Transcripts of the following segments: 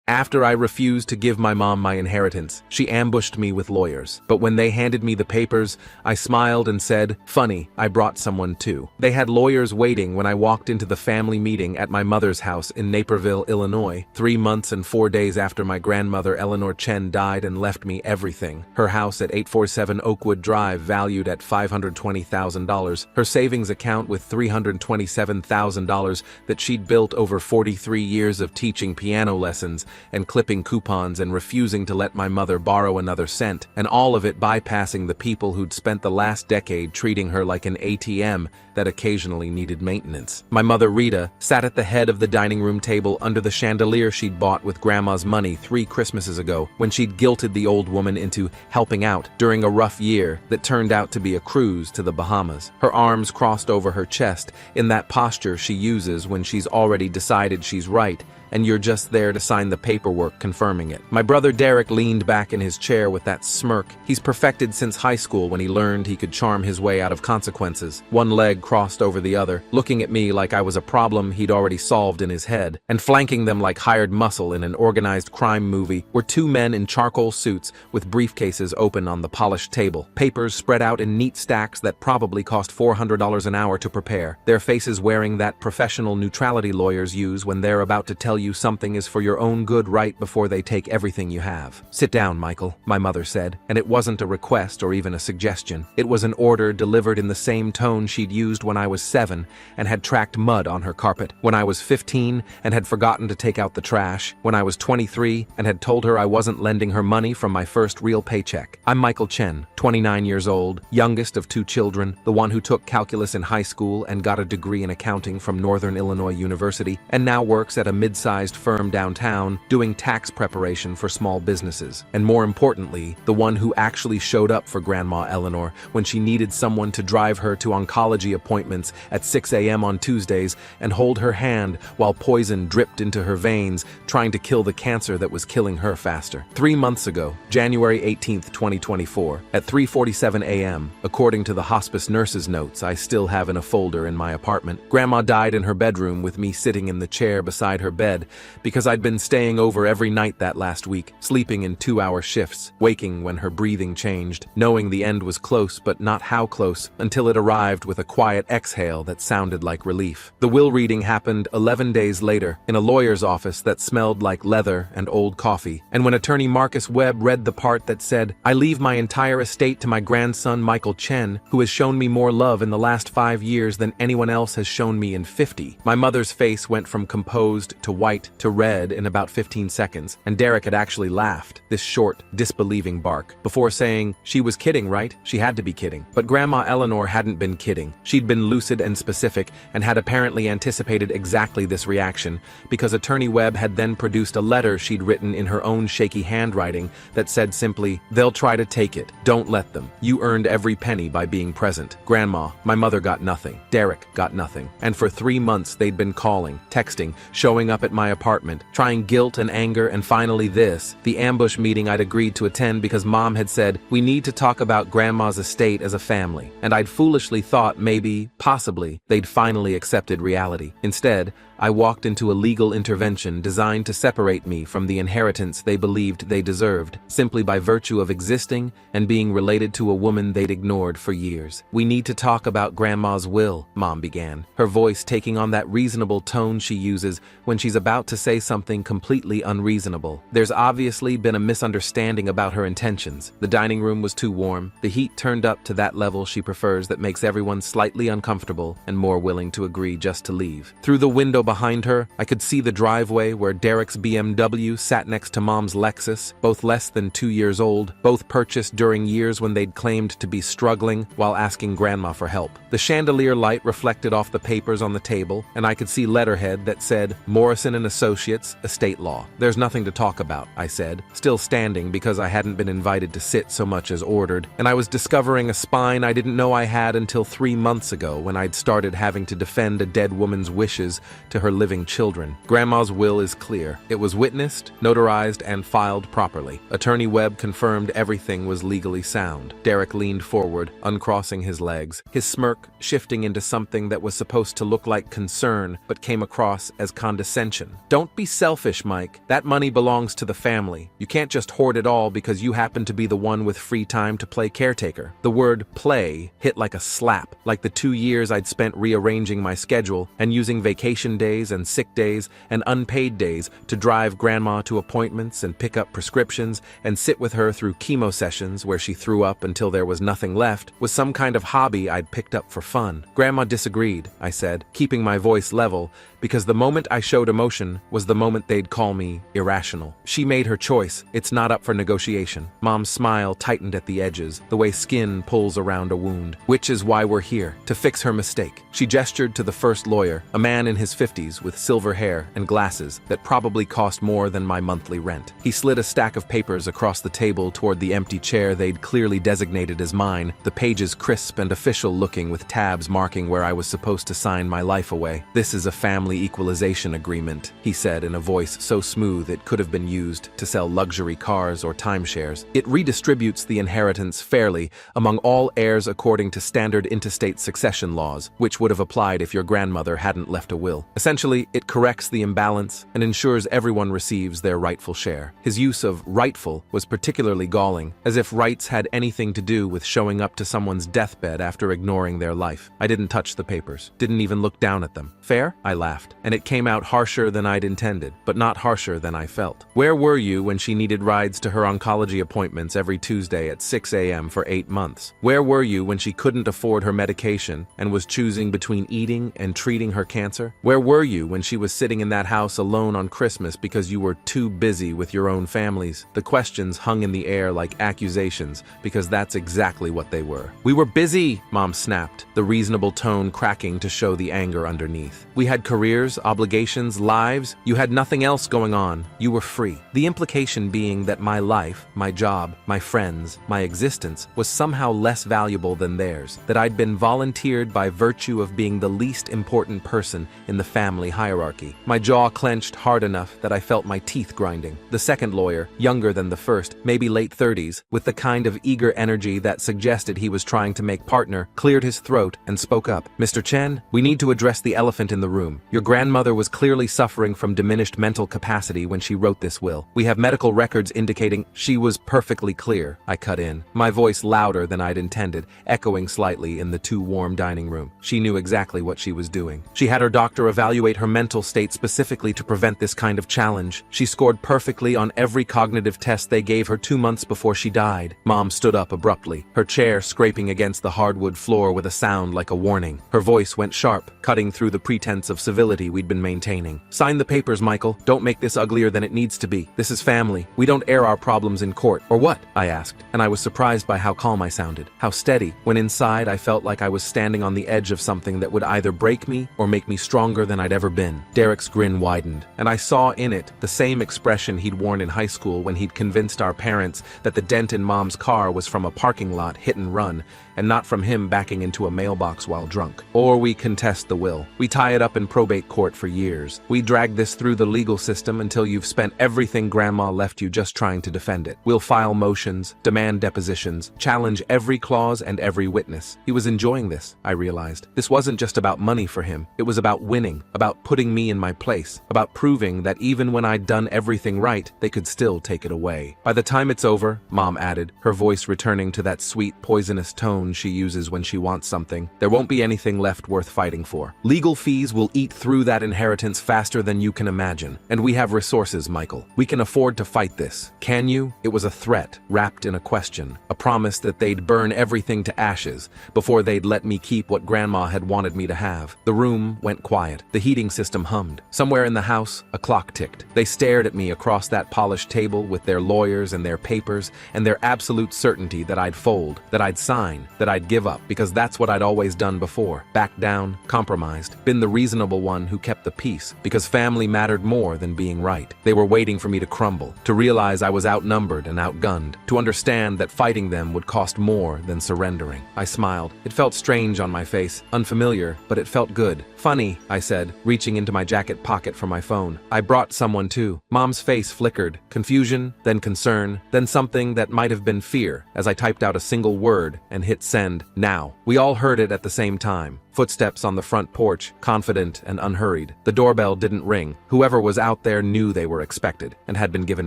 After I refused to give my mom my inheritance, she ambushed me with lawyers. But when they handed me the papers, I smiled and said, "Funny, I brought someone too." They had lawyers waiting when I walked into the family meeting at my mother's house in Naperville, Illinois, 3 months and 4 days after my grandmother Eleanor Chen died and left me everything. Her house at 847 Oakwood Drive valued at $520,000, her savings account with $327,000 that she'd built over 43 years of teaching piano lessons and clipping coupons and refusing to let my mother borrow another cent, and all of it bypassing the people who'd spent the last decade treating her like an ATM that occasionally needed maintenance. My mother Rita sat at the head of the dining room table under the chandelier she'd bought with Grandma's money 3 Christmases ago when she'd guilted the old woman into helping out during a rough year that turned out to be a cruise to the Bahamas. Her arms crossed over her chest in that posture she uses when she's already decided she's right and you're just there to sign the paperwork confirming it. My brother Derek leaned back in his chair with that smirk he's perfected since high school when he learned he could charm his way out of consequences. One leg crossed over the other, looking at me like I was a problem he'd already solved in his head, and flanking them like hired muscle in an organized crime movie were 2 men in charcoal suits with briefcases open on the polished table, papers spread out in neat stacks that probably cost $400 an hour to prepare, their faces wearing that professional neutrality lawyers use when they're about to tell you something is for your own good right before they take everything you have. "Sit down, Michael," my mother said, and it wasn't a request or even a suggestion. It was an order delivered in the same tone she'd used when I was 7 and had tracked mud on her carpet, when I was 15 and had forgotten to take out the trash, when I was 23 and had told her I wasn't lending her money from my first real paycheck. I'm Michael Chen, 29 years old, youngest of 2 children, the one who took calculus in high school and got a degree in accounting from Northern Illinois University, and now works at a mid-sized firm downtown doing tax preparation for small businesses. And more importantly, the one who actually showed up for Grandma Eleanor when she needed someone to drive her to oncology appointments at 6 a.m. on Tuesdays and hold her hand while poison dripped into her veins, trying to kill the cancer that was killing her faster. 3 months ago, January 18th, 2024, at 3:47 a.m., according to the hospice nurse's notes I still have in a folder in my apartment, Grandma died in her bedroom with me sitting in the chair beside her bed because I'd been staying over every night that last week, sleeping in 2-hour shifts, waking when her breathing changed, knowing the end was close but not how close, until it arrived with a quiet exhale that sounded like relief. The will reading happened 11 days later in a lawyer's office that smelled like leather and old coffee, and when attorney Marcus Webb read the part that said, "I leave my entire estate to my grandson Michael Chen, who has shown me more love in the last 5 years than anyone else has shown me in 50. My mother's face went from composed to white to red in about 15 seconds, and Derek had actually laughed, this short, disbelieving bark, before saying, "She was kidding, right? She had to be kidding." But Grandma Eleanor hadn't been kidding. She'd been lucid and specific, and had apparently anticipated exactly this reaction, because attorney Webb had then produced a letter she'd written in her own shaky handwriting that said simply, "They'll try to take it. Don't let them. You earned every penny by being present." Grandma, my mother got nothing. Derek got nothing. And for 3 months they'd been calling, texting, showing up at my apartment, trying guilt and anger, and finally this, the ambush meeting I'd agreed to attend because Mom had said, "We need to talk about Grandma's estate as a family." And I'd foolishly thought maybe, possibly, they'd finally accepted reality. Instead, I walked into a legal intervention designed to separate me from the inheritance they believed they deserved, simply by virtue of existing and being related to a woman they'd ignored for years. "We need to talk about Grandma's will," Mom began, her voice taking on that reasonable tone she uses when she's about to say something completely unreasonable. "There's obviously been a misunderstanding about her intentions. The dining room was too warm, the heat turned up to that level she prefers that makes everyone slightly uncomfortable and more willing to agree just to leave." Through the window behind her, I could see the driveway where Derek's BMW sat next to Mom's Lexus, both less than 2 years old, both purchased during years when they'd claimed to be struggling while asking Grandma for help. The chandelier light reflected off the papers on the table, and I could see letterhead that said, "Morrison and Associates, Estate Law." "There's nothing to talk about," I said, still standing because I hadn't been invited to sit so much as ordered, and I was discovering a spine I didn't know I had until 3 months ago when I'd started having to defend a dead woman's wishes to to her living children. Grandma's will is clear. It was witnessed, notarized, and filed properly. Attorney Webb confirmed everything was legally sound. Derek leaned forward, uncrossing his legs, his smirk shifting into something that was supposed to look like concern but came across as condescension. Don't be selfish, Mike. That money belongs to the family. You can't just hoard it all because you happen to be the one with free time to play caretaker. The word play hit like a slap, like the 2 years I'd spent rearranging my schedule and using vacation days and sick days and unpaid days to drive Grandma to appointments and pick up prescriptions and sit with her through chemo sessions where she threw up until there was nothing left was some kind of hobby I'd picked up for fun. Grandma disagreed, I said, keeping my voice level, because the moment I showed emotion was the moment they'd call me irrational. She made her choice. It's not up for negotiation. Mom's smile tightened at the edges, the way skin pulls around a wound. Which is why we're here, to fix her mistake. She gestured to the first lawyer, a man in his 50s with silver hair and glasses that probably cost more than my monthly rent. He slid a stack of papers across the table toward the empty chair they'd clearly designated as mine, the pages crisp and official looking with tabs marking where I was supposed to sign my life away. This is a family equalization agreement, he said in a voice so smooth it could have been used to sell luxury cars or timeshares. It redistributes the inheritance fairly among all heirs according to standard intestate succession laws, which would have applied if your grandmother hadn't left a will. Essentially, it corrects the imbalance and ensures everyone receives their rightful share. His use of rightful was particularly galling, as if rights had anything to do with showing up to someone's deathbed after ignoring their life. I didn't touch the papers, didn't even look down at them. Fair? I laughed, and it came out harsher than I'd intended, but not harsher than I felt. Where were you when she needed rides to her oncology appointments every Tuesday at 6 a.m. for 8 months? Where were you when she couldn't afford her medication and was choosing between eating and treating her cancer? Where were you when she was sitting in that house alone on Christmas because you were too busy with your own families? The questions hung in the air like accusations, because that's exactly what they were. We were busy, Mom snapped, the reasonable tone cracking to show the anger underneath. We had careers, obligations, lives. You had nothing else going on. You were free. The implication being that my life, my job, my friends, my existence was somehow less valuable than theirs, that I'd been volunteered by virtue of being the least important person in the family hierarchy. My jaw clenched hard enough that I felt my teeth grinding. The second lawyer, younger than the first, maybe late 30s, with the kind of eager energy that suggested he was trying to make partner, cleared his throat and spoke up. Mr. Chen, we need to address the elephant in the room. Your grandmother was clearly suffering from diminished mental capacity when she wrote this will. We have medical records indicating she was perfectly clear, I cut in, my voice louder than I'd intended, echoing slightly in the too warm dining room. She knew exactly what she was doing. She had her doctor evaluate her mental state specifically to prevent this kind of challenge. She scored perfectly on every cognitive test they gave her 2 months before she died. Mom stood up abruptly, her chair scraping against the hardwood floor with a sound like a warning. Her voice went sharp, cutting through the pretense of civility we'd been maintaining. Sign the papers, Michael. Don't make this uglier than it needs to be. This is family. We don't air our problems in court. Or what? I asked, and I was surprised by how calm I sounded, how steady, when inside I felt like I was standing on the edge of something that would either break me or make me stronger than I'd ever been. Derek's grin widened, and I saw in it the same expression he'd worn in high school when he'd convinced our parents that the dent in Mom's car was from a parking lot hit and run, and not from him backing into a mailbox while drunk. Or we contest the will. We tie it up in probate court for years. We drag this through the legal system until you've spent everything Grandma left you just trying to defend it. We'll file motions, demand depositions, challenge every clause and every witness. He was enjoying this, I realized. This wasn't just about money for him. It was about winning, about putting me in my place, about proving that even when I'd done everything right, they could still take it away. By the time it's over, Mom added, her voice returning to that sweet, poisonous tone she uses when she wants something, there won't be anything left worth fighting for. Legal fees will eat through that inheritance faster than you can imagine. And we have resources, Michael. We can afford to fight this. Can you? It was a threat, wrapped in a question, a promise that they'd burn everything to ashes before they'd let me keep what Grandma had wanted me to have. The room went quiet. The heating system hummed. Somewhere in the house, a clock ticked. They stared at me across that polished table with their lawyers and their papers and their absolute certainty that I'd fold, that I'd sign, that I'd give up, because that's what I'd always done before. Backed down, compromised, been the reasonable one who kept the peace, because family mattered more than being right. They were waiting for me to crumble, to realize I was outnumbered and outgunned, to understand that fighting them would cost more than surrendering. I smiled. It felt strange on my face, unfamiliar, but it felt good. Funny, I said, said, reaching into my jacket pocket for my phone. I brought someone too. Mom's face flickered, confusion, then concern, then something that might have been fear, as I typed out a single word and hit send. Now. We all heard it at the same time. Footsteps on the front porch, confident and unhurried. The doorbell didn't ring. Whoever was out there knew they were expected and had been given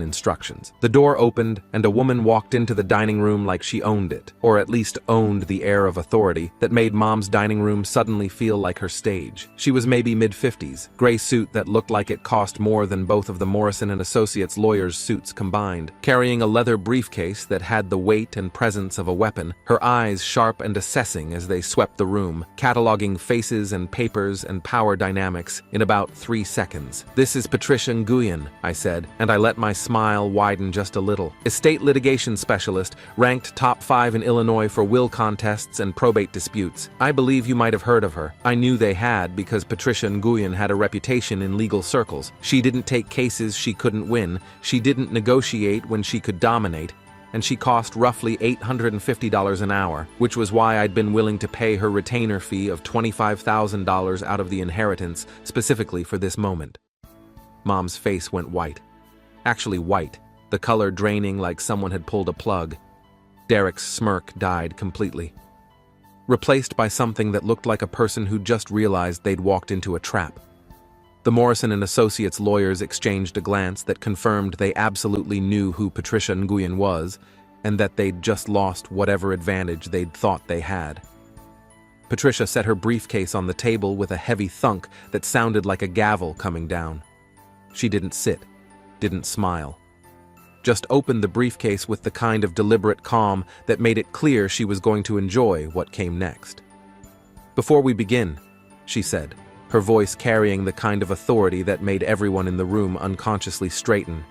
instructions. The door opened and a woman walked into the dining room like she owned it, or at least owned the air of authority that made Mom's dining room suddenly feel like her stage. She was maybe mid-50s, gray suit that looked like it cost more than both of the Morrison & Associates lawyers' suits combined, carrying a leather briefcase that had the weight and presence of a weapon, her eyes sharp and assessing as they swept the room, cataloging faces and papers and power dynamics in about 3 seconds. "This is Patricia Nguyen," I said, and I let my smile widen just a little. Estate litigation specialist, ranked top 5 in Illinois for will contests and probate disputes. I believe you might have heard of her. I knew they had because Patricia Nguyen had a reputation in legal circles. She didn't take cases she couldn't win, she didn't negotiate when she could dominate, and she cost roughly $850 an hour, which was why I'd been willing to pay her retainer fee of $25,000 out of the inheritance specifically for this moment. Mom's face went white. Actually white, the color draining like someone had pulled a plug. Derek's smirk died completely, replaced by something that looked like a person who just realized they'd walked into a trap. The Morrison & Associates lawyers exchanged a glance that confirmed they absolutely knew who Patricia Nguyen was, and that they'd just lost whatever advantage they'd thought they had. Patricia set her briefcase on the table with a heavy thunk that sounded like a gavel coming down. She didn't sit, didn't smile. Just opened the briefcase with the kind of deliberate calm that made it clear she was going to enjoy what came next. "Before we begin," she said, her voice carrying the kind of authority that made everyone in the room unconsciously straighten,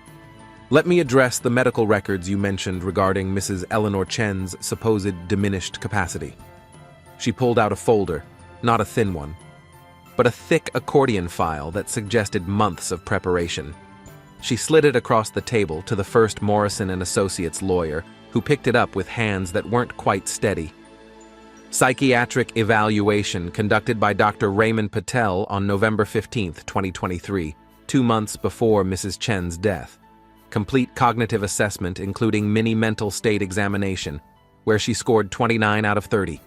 "let me address the medical records you mentioned regarding Mrs. Eleanor Chen's supposed diminished capacity." She pulled out a folder, not a thin one, but a thick accordion file that suggested months of preparation. She slid it across the table to the first Morrison & Associates lawyer, who picked it up with hands that weren't quite steady. "Psychiatric evaluation conducted by Dr. Raymond Patel on November 15, 2023, 2 months before Mrs. Chen's death. Complete cognitive assessment including mini mental state examination, where she scored 29 out of 30.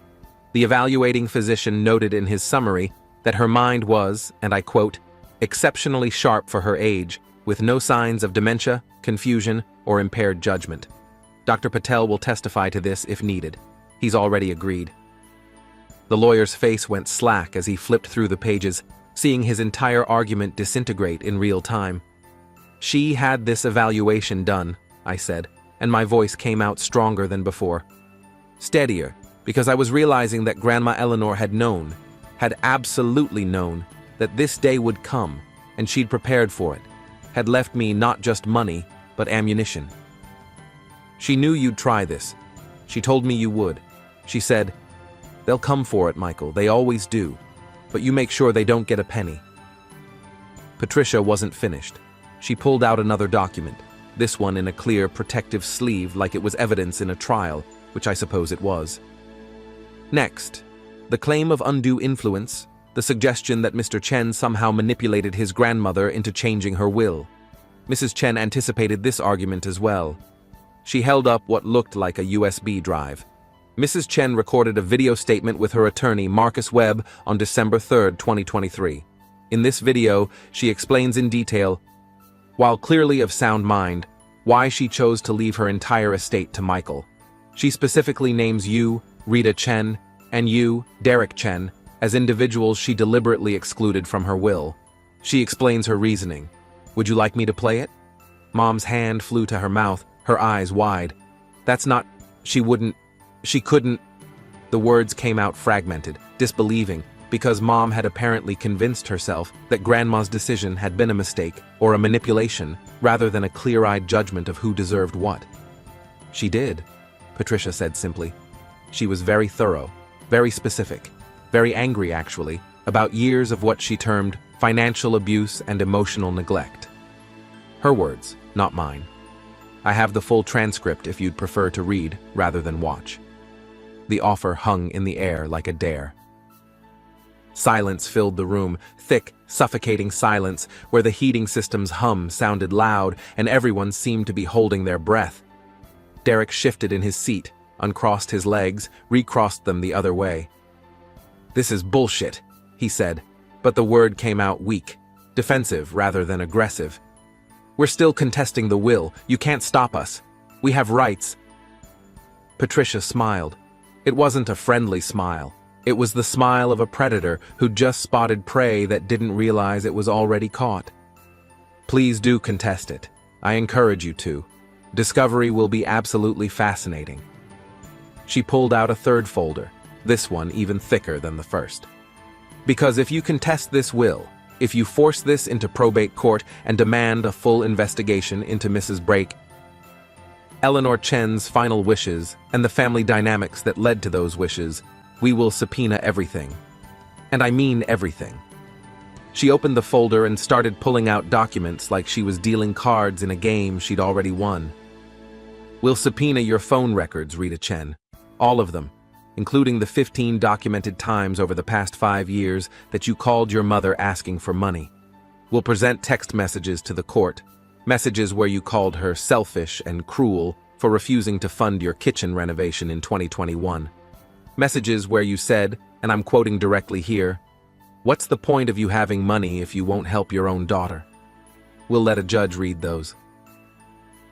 The evaluating physician noted in his summary that her mind was, and I quote, exceptionally sharp for her age, with no signs of dementia, confusion, or impaired judgment. Dr. Patel will testify to this if needed. He's already agreed." The lawyer's face went slack as he flipped through the pages, seeing his entire argument disintegrate in real time. "She had this evaluation done," I said, and my voice came out stronger than before. Steadier, because I was realizing that Grandma Eleanor had known, had absolutely known, that this day would come, and she'd prepared for it, had left me not just money, but ammunition. "She knew you'd try this. She told me you would. She said, 'They'll come for it, Michael, they always do, but you make sure they don't get a penny.'" Patricia wasn't finished. She pulled out another document, this one in a clear, protective sleeve like it was evidence in a trial, which I suppose it was. "Next, the claim of undue influence, the suggestion that Mr. Chen somehow manipulated his grandmother into changing her will. Mrs. Chen anticipated this argument as well. She held up what looked like a USB drive. Mrs. Chen recorded a video statement with her attorney, Marcus Webb, on December 3, 2023. In this video, she explains in detail, while clearly of sound mind, why she chose to leave her entire estate to Michael. She specifically names you, Rita Chen, and you, Derek Chen, as individuals she deliberately excluded from her will. She explains her reasoning. Would you like me to play it? Mom's hand flew to her mouth, her eyes wide. That's not... She couldn't... The words came out fragmented, disbelieving, because Mom had apparently convinced herself that Grandma's decision had been a mistake or a manipulation, rather than a clear-eyed judgment of who deserved what. She did, Patricia said simply. She was very thorough, very specific, very angry actually, about years of what she termed financial abuse and emotional neglect. Her words, not mine. I have the full transcript if you'd prefer to read rather than watch. The offer hung in the air like a dare. Silence filled the room, thick, suffocating silence where the heating system's hum sounded loud and everyone seemed to be holding their breath. Derek shifted in his seat, uncrossed his legs, recrossed them the other way. "This is bullshit," he said, but the word came out weak, defensive rather than aggressive. "We're still contesting the will. You can't stop us. We have rights." Patricia smiled. It wasn't a friendly smile. It was the smile of a predator who just spotted prey that didn't realize it was already caught. "Please do contest it. I encourage you to. Discovery will be absolutely fascinating." She pulled out a third folder, this one even thicker than the first. "Because if you contest this will, if you force this into probate court and demand a full investigation into Mrs. Brake, Eleanor Chen's final wishes, and the family dynamics that led to those wishes, we will subpoena everything. And I mean everything." She opened the folder and started pulling out documents like she was dealing cards in a game she'd already won. "We'll subpoena your phone records, Rita Chen. All of them, including the 15 documented times over the past 5 years that you called your mother asking for money. We'll present text messages to the court, messages where you called her selfish and cruel for refusing to fund your kitchen renovation in 2021. Messages where you said, and I'm quoting directly here, 'What's the point of you having money if you won't help your own daughter?' We'll let a judge read those."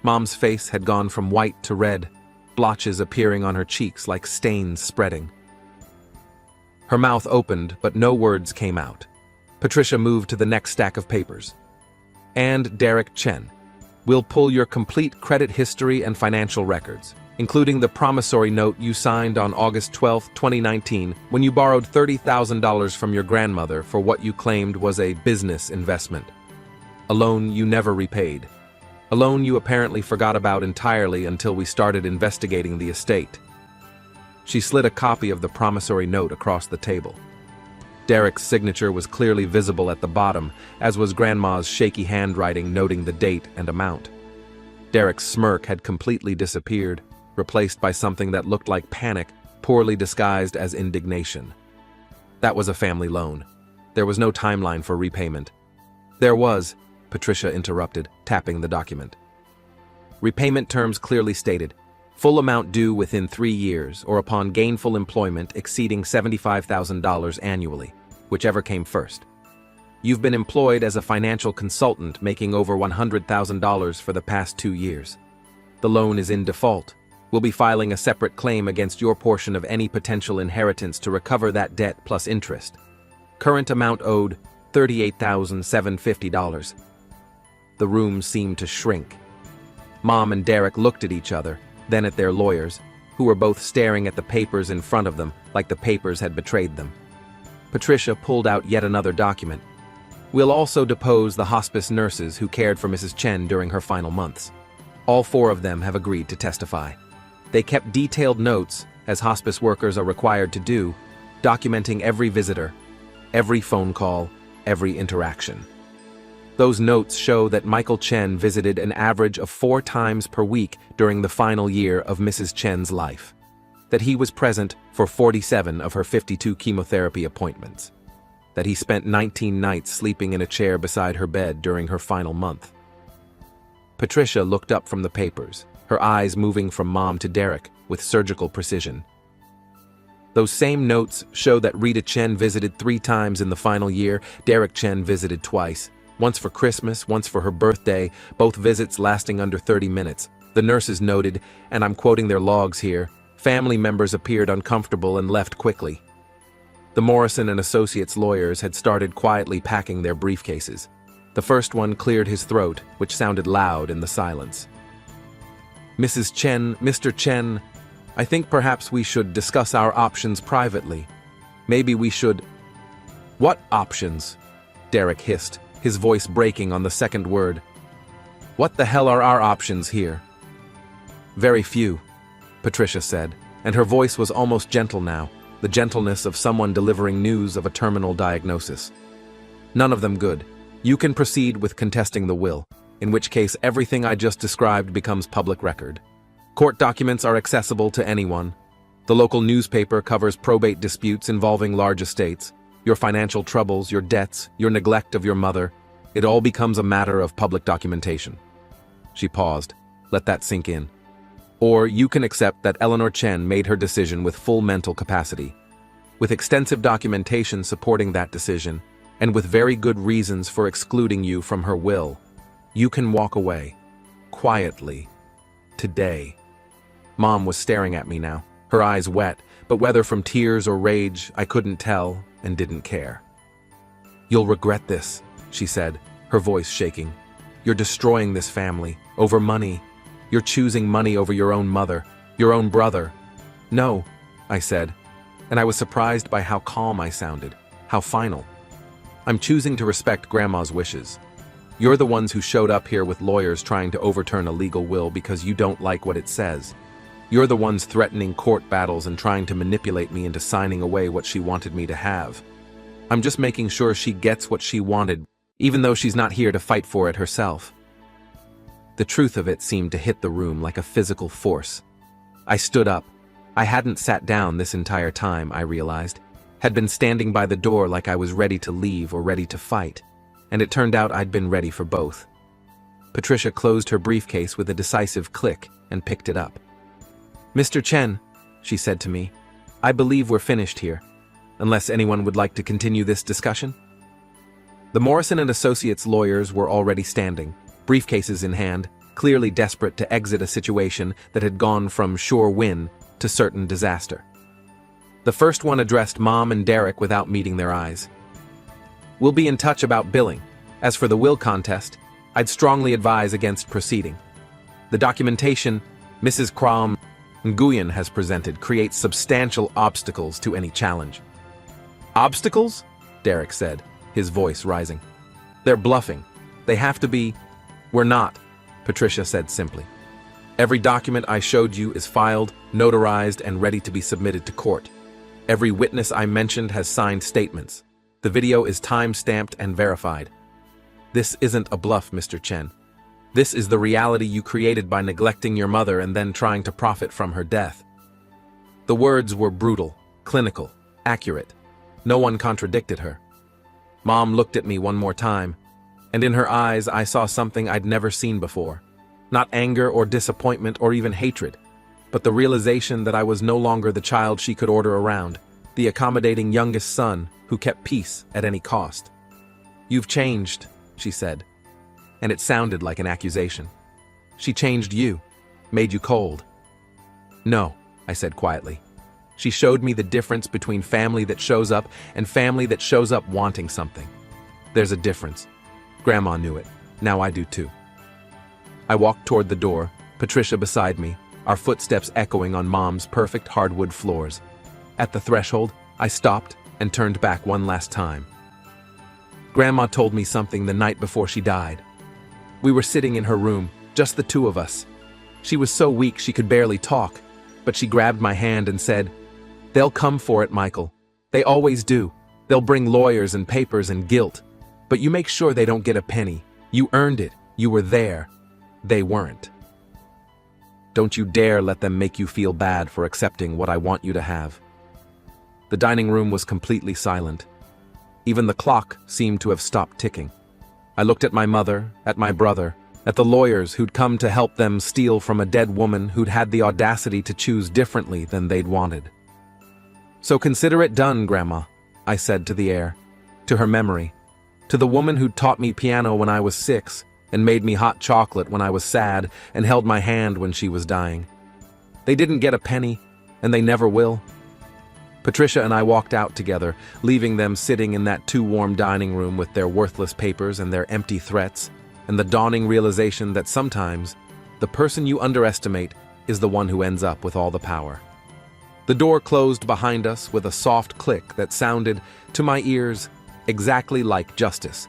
Mom's face had gone from white to red, blotches appearing on her cheeks like stains spreading. Her mouth opened, but no words came out. Patricia moved to the next stack of papers. "And Derek Chen, we'll pull your complete credit history and financial records, including the promissory note you signed on August 12, 2019, when you borrowed $30,000 from your grandmother for what you claimed was a business investment. A loan you never repaid. A loan you apparently forgot about entirely until we started investigating the estate." She slid a copy of the promissory note across the table. Derek's signature was clearly visible at the bottom, as was Grandma's shaky handwriting noting the date and amount. Derek's smirk had completely disappeared, replaced by something that looked like panic, poorly disguised as indignation. That was a family loan. There was no timeline for repayment. "There was," Patricia interrupted, tapping the document. "Repayment terms clearly stated. Full amount due within 3 years or upon gainful employment exceeding $75,000 annually, whichever came first. You've been employed as a financial consultant making over $100,000 for the past 2 years. The loan is in default. We'll be filing a separate claim against your portion of any potential inheritance to recover that debt plus interest. Current amount owed, $38,750. The room seemed to shrink. Mom and Derek looked at each other, then at their lawyers, who were both staring at the papers in front of them like the papers had betrayed them. Patricia pulled out yet another document. "We'll also depose the hospice nurses who cared for Mrs. Chen during her final months. All 4 of them have agreed to testify. They kept detailed notes, as hospice workers are required to do, documenting every visitor, every phone call, every interaction. Those notes show that Michael Chen visited an average of 4 times per week during the final year of Mrs. Chen's life. That he was present for 47 of her 52 chemotherapy appointments. That he spent 19 nights sleeping in a chair beside her bed during her final month." Patricia looked up from the papers, her eyes moving from Mom to Derek with surgical precision. "Those same notes show that Rita Chen visited 3 times in the final year. Derek Chen visited twice. Once for Christmas, once for her birthday, both visits lasting under 30 minutes. The nurses noted, and I'm quoting their logs here, family members appeared uncomfortable and left quickly." The Morrison and Associates lawyers had started quietly packing their briefcases. The first one cleared his throat, which sounded loud in the silence. "Mrs. Chen, Mr. Chen, I think perhaps we should discuss our options privately. Maybe we should—" "What options?" Derek hissed, his voice breaking on the second word. "What the hell are our options here?" "Very few," Patricia said, and her voice was almost gentle now, the gentleness of someone delivering news of a terminal diagnosis. "None of them good. You can proceed with contesting the will, in which case everything I just described becomes public record. Court documents are accessible to anyone. The local newspaper covers probate disputes involving large estates. Your financial troubles, your debts, your neglect of your mother, it all becomes a matter of public documentation. She paused. Let that sink in. Or you can accept that Eleanor Chen made her decision with full mental capacity, with extensive documentation supporting that decision, and with very good reasons for excluding you from her will. You can walk away. Quietly. Today. Mom was staring at me now, her eyes wet, but whether from tears or rage, I couldn't tell and didn't care. You'll regret this, she said, her voice shaking. You're destroying this family, over money. You're choosing money over your own mother, your own brother. No, I said, and I was surprised by how calm I sounded, how final. I'm choosing to respect Grandma's wishes. You're the ones who showed up here with lawyers trying to overturn a legal will because you don't like what it says. You're the ones threatening court battles and trying to manipulate me into signing away what she wanted me to have. I'm just making sure she gets what she wanted, even though she's not here to fight for it herself. The truth of it seemed to hit the room like a physical force. I stood up. I hadn't sat down this entire time, I realized. Had been standing by the door like I was ready to leave or ready to fight, and it turned out I'd been ready for both. Patricia closed her briefcase with a decisive click and picked it up. Mr. Chen, she said to me, I believe we're finished here, unless anyone would like to continue this discussion. The Morrison and Associates lawyers were already standing, briefcases in hand, clearly desperate to exit a situation that had gone from sure win to certain disaster. The first one addressed Mom and Derek without meeting their eyes. We'll be in touch about billing. As for the will contest, I'd strongly advise against proceeding. The documentation Mrs. Kram Nguyen has presented creates substantial obstacles to any challenge. Obstacles? Derek said, his voice rising. They're bluffing. They have to be. We're not, Patricia said simply. Every document I showed you is filed, notarized, and ready to be submitted to court. Every witness I mentioned has signed statements. The video is time-stamped and verified. This isn't a bluff, Mr. Chen. This is the reality you created by neglecting your mother and then trying to profit from her death. The words were brutal, clinical, accurate. No one contradicted her. Mom looked at me one more time, and in her eyes I saw something I'd never seen before. Not anger or disappointment or even hatred, but the realization that I was no longer the child she could order around, the accommodating youngest son who kept peace at any cost. You've changed, she said, and it sounded like an accusation. She changed you, made you cold. No, I said quietly. She showed me the difference between family that shows up and family that shows up wanting something. There's a difference. Grandma knew it. Now I do too. I walked toward the door, Patricia beside me, our footsteps echoing on Mom's perfect hardwood floors. At the threshold, I stopped and turned back one last time. Grandma told me something the night before she died. We were sitting in her room, just the two of us. She was so weak she could barely talk, but she grabbed my hand and said, "They'll come for it, Michael. They always do. They'll bring lawyers and papers and guilt. But you make sure they don't get a penny. You earned it. You were there. They weren't. Don't you dare let them make you feel bad for accepting what I want you to have." The dining room was completely silent. Even the clock seemed to have stopped ticking. I looked at my mother, at my brother, at the lawyers who'd come to help them steal from a dead woman who'd had the audacity to choose differently than they'd wanted. "So consider it done, Grandma," I said to the air, to her memory, to the woman who'd taught me piano when I was 6 and made me hot chocolate when I was sad and held my hand when she was dying. They didn't get a penny, and they never will. Patricia and I walked out together, leaving them sitting in that too-warm dining room with their worthless papers and their empty threats, and the dawning realization that sometimes the person you underestimate is the one who ends up with all the power. The door closed behind us with a soft click that sounded, to my ears, exactly like justice.